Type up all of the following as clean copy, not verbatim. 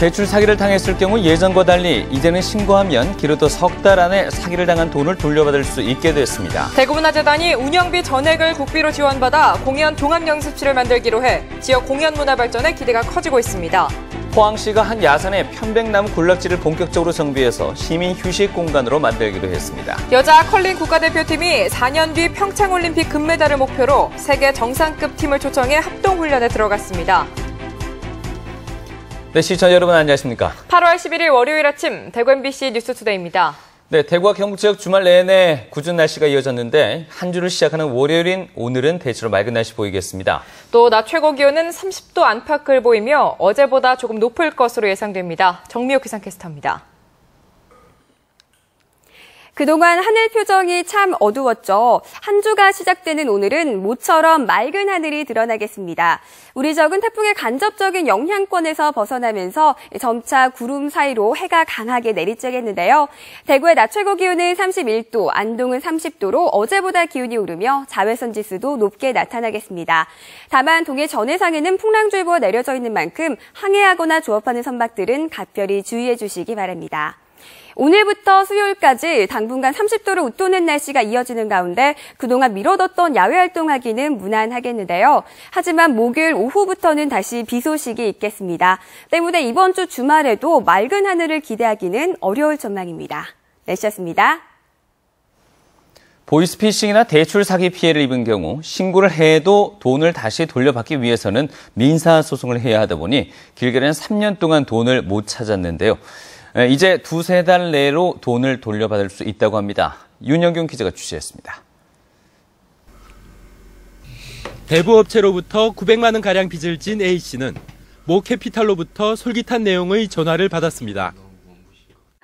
대출 사기를 당했을 경우 예전과 달리 이제는 신고하면 길어도 석 달 안에 사기를 당한 돈을 돌려받을 수 있게 됐습니다. 대구문화재단이 운영비 전액을 국비로 지원받아 공연 종합연습실을 만들기로 해 지역 공연문화 발전에 기대가 커지고 있습니다. 포항시가 한 야산에 편백나무 군락지를 본격적으로 정비해서 시민 휴식 공간으로 만들기로 했습니다. 여자 컬링 국가대표팀이 4년 뒤 평창올림픽 금메달을 목표로 세계 정상급 팀을 초청해 합동훈련에 들어갔습니다. 네, 시청자 여러분 안녕하십니까? 8월 11일 월요일 아침 대구 MBC 뉴스투데이입니다. 네, 대구와 경북 지역 주말 내내 궂은 날씨가 이어졌는데 한 주를 시작하는 월요일인 오늘은 대체로 맑은 날씨 보이겠습니다. 또 낮 최고 기온은 30도 안팎을 보이며 어제보다 조금 높을 것으로 예상됩니다. 정미호 기상캐스터입니다. 그동안 하늘 표정이 참 어두웠죠. 한 주가 시작되는 오늘은 모처럼 맑은 하늘이 드러나겠습니다. 우리 적은 태풍의 간접적인 영향권에서 벗어나면서 점차 구름 사이로 해가 강하게 내리쬐겠는데요. 대구의 낮 최고 기온은 31도, 안동은 30도로 어제보다 기온이 오르며 자외선 지수도 높게 나타나겠습니다. 다만 동해 전해상에는 풍랑주의보가 내려져 있는 만큼 항해하거나 조업하는 선박들은 각별히 주의해 주시기 바랍니다. 오늘부터 수요일까지 당분간 30도를 웃도는 날씨가 이어지는 가운데 그동안 미뤄뒀던 야외 활동하기는 무난하겠는데요. 하지만 목요일 오후부터는 다시 비 소식이 있겠습니다. 때문에 이번 주 주말에도 맑은 하늘을 기대하기는 어려울 전망입니다. 날씨였습니다. 보이스피싱이나 대출 사기 피해를 입은 경우 신고를 해도 돈을 다시 돌려받기 위해서는 민사소송을 해야 하다 보니 길게는 3년 동안 돈을 못 찾았는데요. 이제 두세 달 내로 돈을 돌려받을 수 있다고 합니다. 윤영균 기자가 취재했습니다. 대부업체로부터 900만 원가량 빚을 진 A씨는 모 캐피탈로부터 솔깃한 내용의 전화를 받았습니다.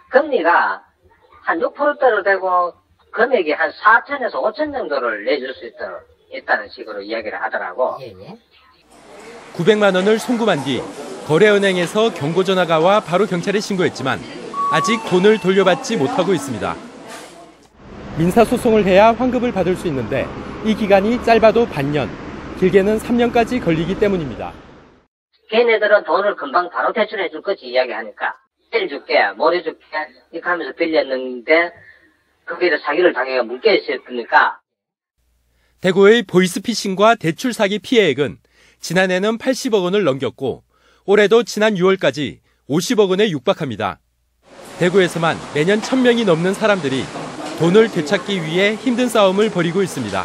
금리가 한 6%대로 되고 금액이 한 4천에서 5천 정도를 내줄 수 있다는 식으로 이야기를 하더라고. 900만 원을 송금한 뒤 거래은행에서 경고전화가 와 바로 경찰에 신고했지만 아직 돈을 돌려받지 못하고 있습니다. 민사소송을 해야 환급을 받을 수 있는데 이 기간이 짧아도 반년, 길게는 3년까지 걸리기 때문입니다. 걔네들은 돈을 금방 바로 대출해 줄 거지 이야기하니까 내일 줄게, 모레 줄게 이렇게 하면서 빌렸는데 거기에다 사기를 당해가 묶여 있었으니까. 대구의 보이스피싱과 대출 사기 피해액은 지난해는 80억 원을 넘겼고 올해도 지난 6월까지 50억 원에 육박합니다. 대구에서만 매년 1,000명이 넘는 사람들이 돈을 되찾기 위해 힘든 싸움을 벌이고 있습니다.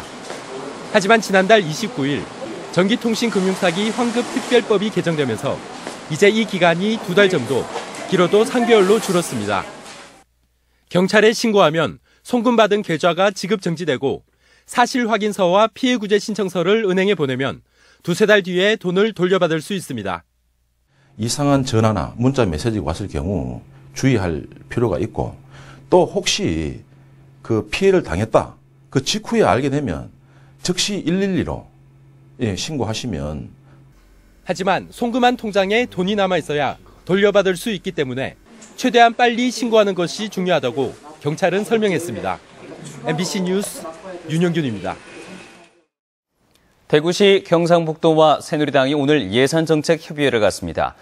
하지만 지난달 29일 전기통신금융사기 환급특별법이 개정되면서 이제 이 기간이 2달 정도, 길어도 3개월로 줄었습니다. 경찰에 신고하면 송금받은 계좌가 지급 정지되고 사실 확인서와 피해 구제 신청서를 은행에 보내면 두세 달 뒤에 돈을 돌려받을 수 있습니다. 이상한 전화나 문자 메시지가 왔을 경우 주의할 필요가 있고 또 혹시 그 피해를 당했다, 그 직후에 알게 되면 즉시 112로 신고하시면. 하지만 송금한 통장에 돈이 남아 있어야 돌려받을 수 있기 때문에 최대한 빨리 신고하는 것이 중요하다고 경찰은 설명했습니다. MBC 뉴스 윤영균입니다. 대구시 경상북도와 새누리당이 오늘 예산정책협의회를 갖습니다.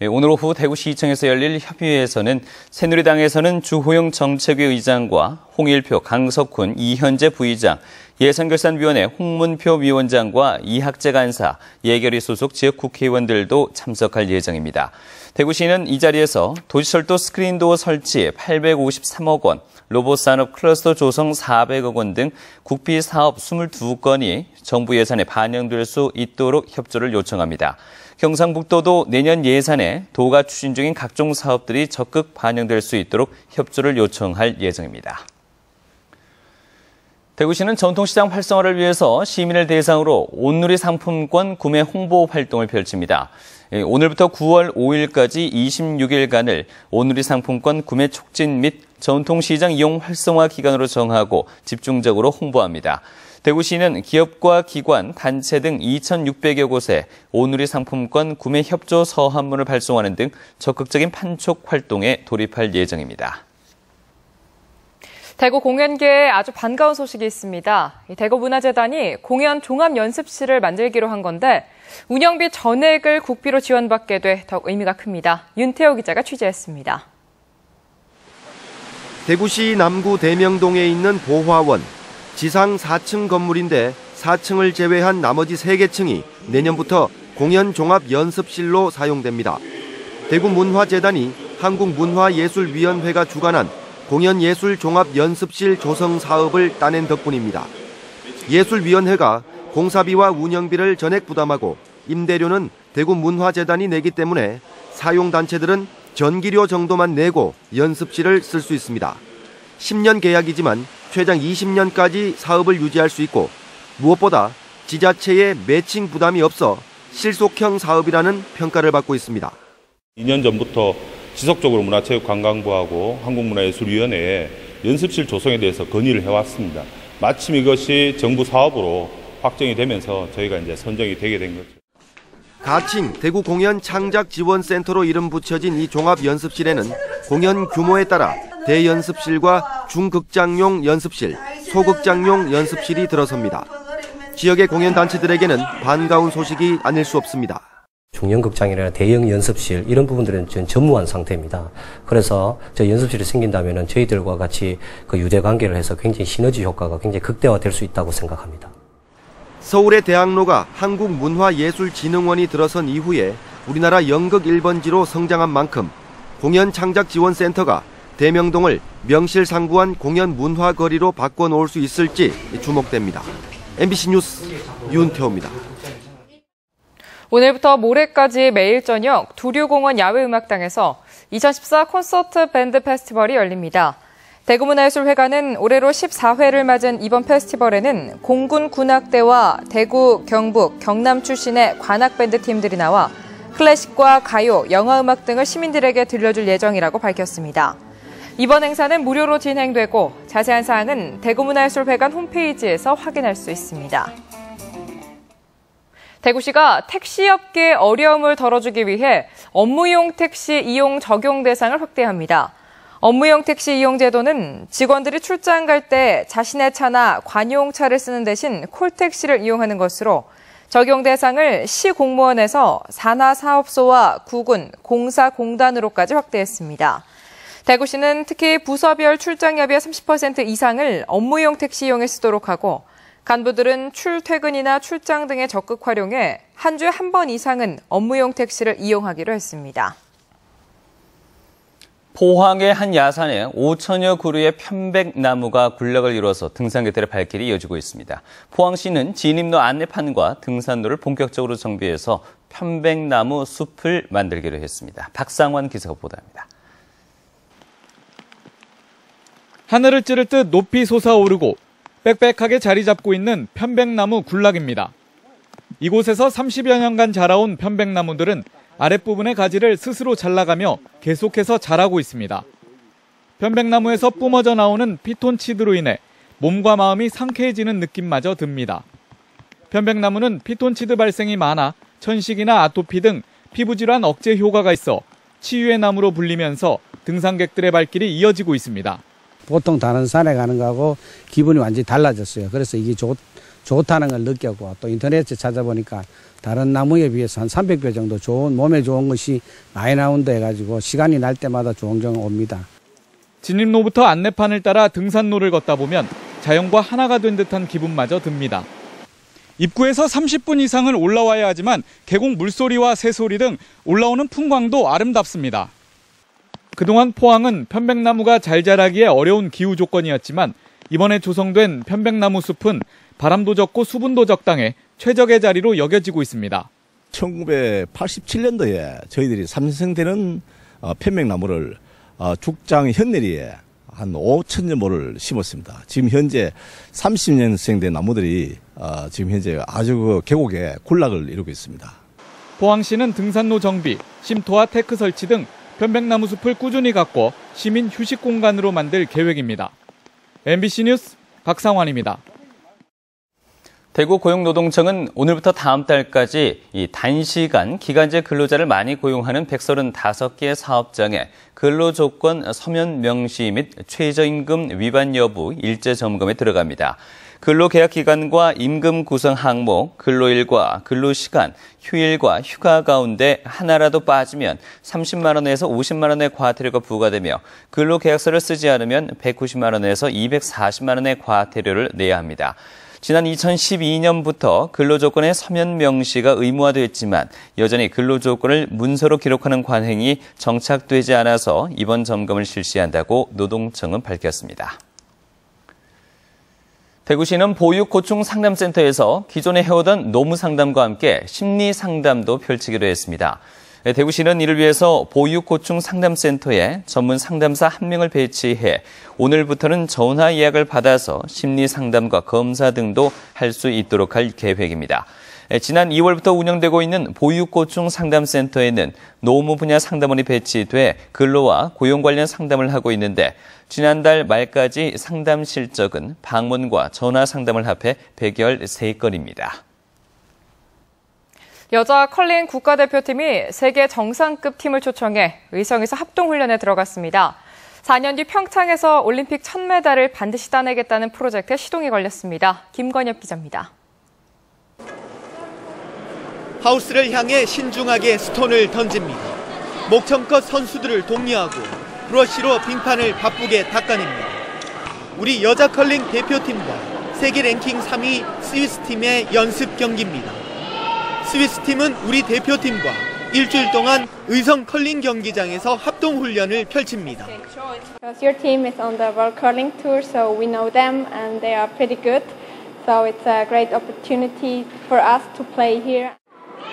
오늘 오후 대구시청에서 열릴 협의회에서는 새누리당에서는 주호영 정책위 의장과 홍일표, 강석훈, 이현재 부의장, 예산결산위원회 홍문표 위원장과 이학재 간사, 예결위 소속 지역 국회의원들도 참석할 예정입니다. 대구시는 이 자리에서 도시철도 스크린도어 설치 853억 원, 로봇산업 클러스터 조성 400억 원 등 국비 사업 22건이 정부 예산에 반영될 수 있도록 협조를 요청합니다. 경상북도도 내년 예산에 도가 추진 중인 각종 사업들이 적극 반영될 수 있도록 협조를 요청할 예정입니다. 대구시는 전통시장 활성화를 위해서 시민을 대상으로 온누리 상품권 구매 홍보 활동을 펼칩니다. 오늘부터 9월 5일까지 26일간을 온누리 상품권 구매 촉진 및 전통시장 이용 활성화 기간으로 정하고 집중적으로 홍보합니다. 대구시는 기업과 기관, 단체 등 2,600여 곳에 온누리 상품권 구매 협조 서한문을 발송하는 등 적극적인 판촉 활동에 돌입할 예정입니다. 대구 공연계에 아주 반가운 소식이 있습니다. 대구문화재단이 공연 종합연습실을 만들기로 한 건데 운영비 전액을 국비로 지원받게 돼 더욱 의미가 큽니다. 윤태호 기자가 취재했습니다. 대구시 남구 대명동에 있는 보화원. 지상 4층 건물인데 4층을 제외한 나머지 3개 층이 내년부터 공연 종합연습실로 사용됩니다. 대구문화재단이 한국문화예술위원회가 주관한 공연예술종합연습실 조성 사업을 따낸 덕분입니다. 예술위원회가 공사비와 운영비를 전액 부담하고 임대료는 대구문화재단이 내기 때문에 사용단체들은 전기료 정도만 내고 연습실을 쓸 수 있습니다. 10년 계약이지만 최장 20년까지 사업을 유지할 수 있고 무엇보다 지자체의 매칭 부담이 없어 실속형 사업이라는 평가를 받고 있습니다. 2년 전부터 지속적으로 문화체육관광부하고 한국문화예술위원회에 연습실 조성에 대해서 건의를 해왔습니다. 마침 이것이 정부 사업으로 확정이 되면서 저희가 이제 선정이 되게 된 거죠. 가칭 대구 공연 창작 지원센터로 이름 붙여진 이 종합연습실에는 공연 규모에 따라 대연습실과 중극장용 연습실, 소극장용 연습실이 들어섭니다. 지역의 공연단체들에게는 반가운 소식이 아닐 수 없습니다. 중형극장이나 대형 연습실 이런 부분들은 전무한 상태입니다. 그래서 저 연습실이 생긴다면 저희들과 같이 그 유대 관계를 해서 굉장히 시너지 효과가 굉장히 극대화될 수 있다고 생각합니다. 서울의 대학로가 한국문화예술진흥원이 들어선 이후에 우리나라 연극 1번지로 성장한 만큼 공연창작지원센터가 대명동을 명실상부한 공연문화거리로 바꿔놓을 수 있을지 주목됩니다. MBC 뉴스 윤태호입니다. 오늘부터 모레까지 매일 저녁 두류공원 야외음악당에서 2014 콘서트 밴드 페스티벌이 열립니다. 대구문화예술회관은 올해로 14회를 맞은 이번 페스티벌에는 공군 군악대와 대구, 경북, 경남 출신의 관악밴드 팀들이 나와 클래식과 가요, 영화음악 등을 시민들에게 들려줄 예정이라고 밝혔습니다. 이번 행사는 무료로 진행되고 자세한 사항은 대구문화예술회관 홈페이지에서 확인할 수 있습니다. 대구시가 택시업계의 어려움을 덜어주기 위해 업무용 택시 이용 적용 대상을 확대합니다. 업무용 택시 이용 제도는 직원들이 출장 갈 때 자신의 차나 관용차를 쓰는 대신 콜택시를 이용하는 것으로 적용 대상을 시 공무원에서 산하사업소와 구군, 공사공단으로까지 확대했습니다. 대구시는 특히 부서별 출장료비의 30% 이상을 업무용 택시 이용에 쓰도록 하고 간부들은 출퇴근이나 출장 등에 적극 활용해 한 주에 한 번 이상은 업무용 택시를 이용하기로 했습니다. 포항의 한 야산에 5천여 그루의 편백나무가 군락을 이뤄서 등산객들의 발길이 이어지고 있습니다. 포항시는 진입로 안내판과 등산로를 본격적으로 정비해서 편백나무 숲을 만들기로 했습니다. 박상환 기자가 보도합니다. 하늘을 찌를 듯 높이 솟아오르고 빽빽하게 자리 잡고 있는 편백나무 군락입니다. 이곳에서 30여 년간 자라온 편백나무들은 아랫부분의 가지를 스스로 잘라가며 계속해서 자라고 있습니다. 편백나무에서 뿜어져 나오는 피톤치드로 인해 몸과 마음이 상쾌해지는 느낌마저 듭니다. 편백나무는 피톤치드 발생이 많아 천식이나 아토피 등 피부질환 억제 효과가 있어 치유의 나무로 불리면서 등산객들의 발길이 이어지고 있습니다. 보통 다른 산에 가는 거하고 기분이 완전히 달라졌어요. 그래서 이게 좋다는 걸 느꼈고 또 인터넷에 찾아보니까 다른 나무에 비해서 한 300배 정도 좋은 몸에 좋은 것이 많이 나온다 해가지고 시간이 날 때마다 종종 옵니다. 진입로부터 안내판을 따라 등산로를 걷다 보면 자연과 하나가 된 듯한 기분마저 듭니다. 입구에서 30분 이상을 올라와야 하지만 계곡 물소리와 새소리 등 올라오는 풍광도 아름답습니다. 그동안 포항은 편백나무가 잘 자라기에 어려운 기후 조건이었지만 이번에 조성된 편백나무 숲은 바람도 적고 수분도 적당해 최적의 자리로 여겨지고 있습니다. 1987년도에 저희들이 3년생 되는 편백나무를 죽장 현내리에 한 5천여 모를 심었습니다. 지금 현재 30년생 된 나무들이 지금 현재 아주 그 계곡에 군락을 이루고 있습니다. 포항시는 등산로 정비, 쉼터와 테크 설치 등 편백나무 숲을 꾸준히 가꿔 시민 휴식 공간으로 만들 계획입니다. MBC 뉴스 박상환입니다. 대구 고용노동청은 오늘부터 다음 달까지 이 단시간 기간제 근로자를 많이 고용하는 135개 사업장에 근로조건 서면 명시 및 최저임금 위반 여부 일제 점검에 들어갑니다. 근로계약 기간과 임금 구성 항목, 근로일과 근로시간, 휴일과 휴가 가운데 하나라도 빠지면 30만 원에서 50만 원의 과태료가 부과되며 근로계약서를 쓰지 않으면 190만 원에서 240만 원의 과태료를 내야 합니다. 지난 2012년부터 근로조건의 서면 명시가 의무화됐지만 여전히 근로조건을 문서로 기록하는 관행이 정착되지 않아서 이번 점검을 실시한다고 노동청은 밝혔습니다. 대구시는 보육고충상담센터에서 기존에 해오던 노무상담과 함께 심리상담도 펼치기로 했습니다. 대구시는 이를 위해서 보육고충상담센터에 전문 상담사 1명을 배치해 오늘부터는 전화 예약을 받아서 심리상담과 검사 등도 할 수 있도록 할 계획입니다. 지난 2월부터 운영되고 있는 보육고충상담센터에는 노무 분야 상담원이 배치돼 근로와 고용 관련 상담을 하고 있는데 지난달 말까지 상담 실적은 방문과 전화 상담을 합해 113건입니다. 여자 컬링 국가대표팀이 세계 정상급 팀을 초청해 의성에서 합동훈련에 들어갔습니다. 4년 뒤 평창에서 올림픽 첫 메달을 반드시 따내겠다는 프로젝트에 시동이 걸렸습니다. 김건엽 기자입니다. 하우스를 향해 신중하게 스톤을 던집니다. 목청껏 선수들을 독려하고 브러쉬로 빙판을 바쁘게 닦아냅니다. 우리 여자 컬링 대표팀과 세계 랭킹 3위 스위스팀의 연습 경기입니다. 스위스팀은 우리 대표팀과 일주일 동안 의성 컬링 경기장에서 합동훈련을 펼칩니다. Your team is on the World Curling Tour, so we know them and they are pretty good. So it's a great opportunity for us to play here.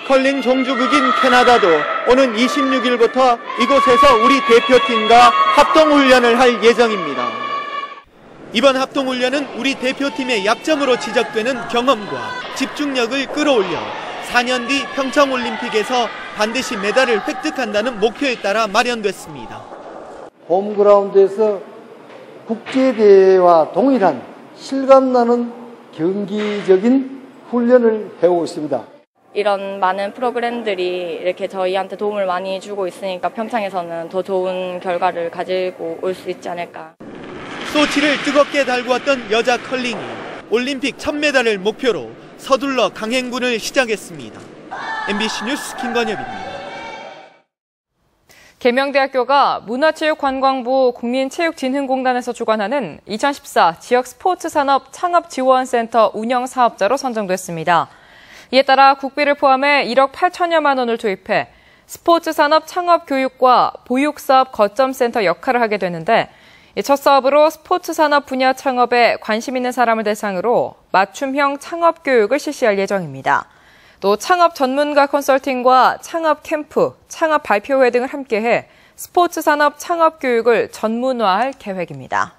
컬링 종주국인 캐나다도 오는 26일부터 이곳에서 우리 대표팀과 합동훈련을 할 예정입니다. 이번 합동훈련은 우리 대표팀의 약점으로 지적되는 경험과 집중력을 끌어올려 4년 뒤 평창올림픽에서 반드시 메달을 획득한다는 목표에 따라 마련됐습니다. 홈그라운드에서 국제대회와 동일한 실감나는 경기적인 훈련을 해오고 있습니다. 이런 많은 프로그램들이 이렇게 저희한테 도움을 많이 주고 있으니까 평창에서는 더 좋은 결과를 가지고 올 수 있지 않을까. 소치를 뜨겁게 달구었던 여자 컬링이 올림픽 첫 메달을 목표로 서둘러 강행군을 시작했습니다. MBC 뉴스 김건엽입니다. 계명대학교가 문화체육관광부 국민체육진흥공단에서 주관하는 2014 지역 스포츠산업 창업지원센터 운영사업자로 선정됐습니다. 이에 따라 국비를 포함해 1억 8천여만 원을 투입해 스포츠산업 창업교육과 보육사업 거점센터 역할을 하게 되는데 첫 사업으로 스포츠산업 분야 창업에 관심 있는 사람을 대상으로 맞춤형 창업교육을 실시할 예정입니다. 또 창업 전문가 컨설팅과 창업 캠프, 창업 발표회 등을 함께해 스포츠산업 창업교육을 전문화할 계획입니다.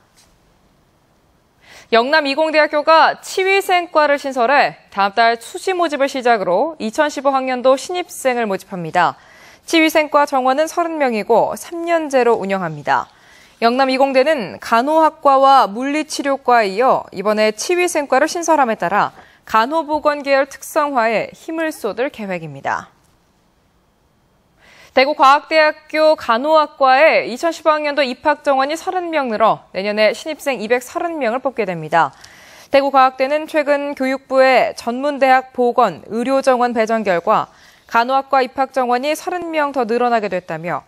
영남이공대학교가 치위생과를 신설해 다음 달 수시 모집을 시작으로 2015학년도 신입생을 모집합니다. 치위생과 정원은 30명이고 3년제로 운영합니다. 영남이공대는 간호학과와 물리치료과에 이어 이번에 치위생과를 신설함에 따라 간호보건 계열 특성화에 힘을 쏟을 계획입니다. 대구과학대학교 간호학과에 2015학년도 입학 정원이 30명 늘어 내년에 신입생 230명을 뽑게 됩니다. 대구과학대는 최근 교육부의 전문대학 보건, 의료정원 배정 결과 간호학과 입학 정원이 30명 더 늘어나게 됐다며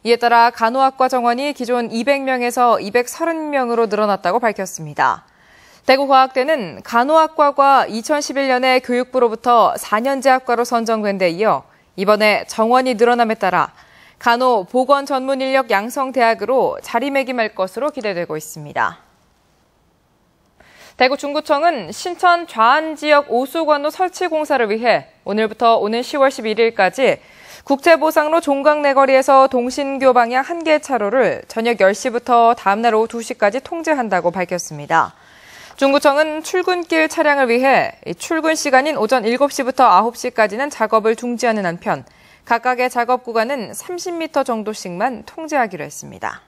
이에 따라 간호학과 정원이 기존 200명에서 230명으로 늘어났다고 밝혔습니다. 대구과학대는 간호학과가 2011년에 교육부로부터 4년제 학과로 선정된 데 이어 이번에 정원이 늘어남에 따라 간호, 보건 전문 인력 양성 대학으로 자리매김할 것으로 기대되고 있습니다. 대구 중구청은 신천 좌안 지역 오수관로 설치 공사를 위해 오늘부터 오는 10월 11일까지 국제보상로 종강내거리에서 동신교 방향 1개 차로를 저녁 10시부터 다음날 오후 2시까지 통제한다고 밝혔습니다. 중구청은 출근길 차량을 위해 출근 시간인 오전 7시부터 9시까지는 작업을 중지하는 한편 각각의 작업 구간은 30m 정도씩만 통제하기로 했습니다.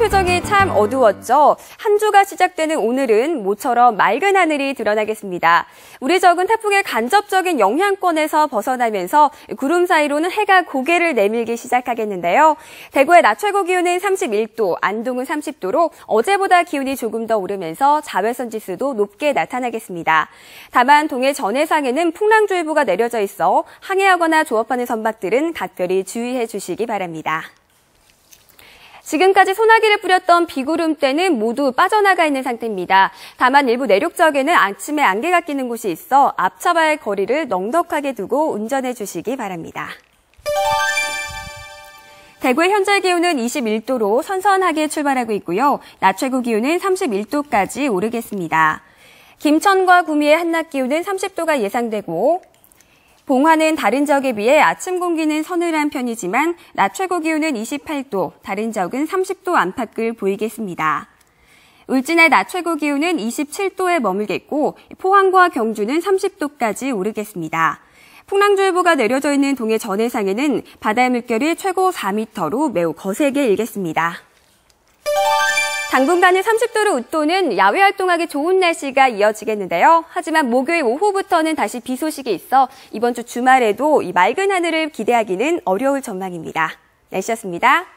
표정이 참 어두웠죠. 한 주가 시작되는 오늘은 모처럼 맑은 하늘이 드러나겠습니다. 우리 적은 태풍의 간접적인 영향권에서 벗어나면서 구름 사이로는 해가 고개를 내밀기 시작하겠는데요. 대구의 낮 최고 기온은 31도, 안동은 30도로 어제보다 기온이 조금 더 오르면서 자외선 지수도 높게 나타나겠습니다. 다만 동해 전해상에는 풍랑주의보가 내려져 있어 항해하거나 조업하는 선박들은 각별히 주의해 주시기 바랍니다. 지금까지 소나기를 뿌렸던 비구름대는 모두 빠져나가 있는 상태입니다. 다만 일부 내륙 지역에는 아침에 안개가 끼는 곳이 있어 앞차와의 할 거리를 넉넉하게 두고 운전해 주시기 바랍니다. 대구의 현재 기온은 21도로 선선하게 출발하고 있고요. 낮 최고 기온은 31도까지 오르겠습니다. 김천과 구미의 한낮 기온은 30도가 예상되고 봉화는 다른 지역에 비해 아침 공기는 서늘한 편이지만 낮 최고 기온은 28도, 다른 지역은 30도 안팎을 보이겠습니다. 울진의 낮 최고 기온은 27도에 머물겠고 포항과 경주는 30도까지 오르겠습니다. 풍랑주의보가 내려져 있는 동해 전해상에는 바다의 물결이 최고 4m로 매우 거세게 일겠습니다. 당분간은 30도를 웃도는 야외 활동하기 좋은 날씨가 이어지겠는데요. 하지만 목요일 오후부터는 다시 비 소식이 있어 이번 주 주말에도 이 맑은 하늘을 기대하기는 어려울 전망입니다. 날씨였습니다.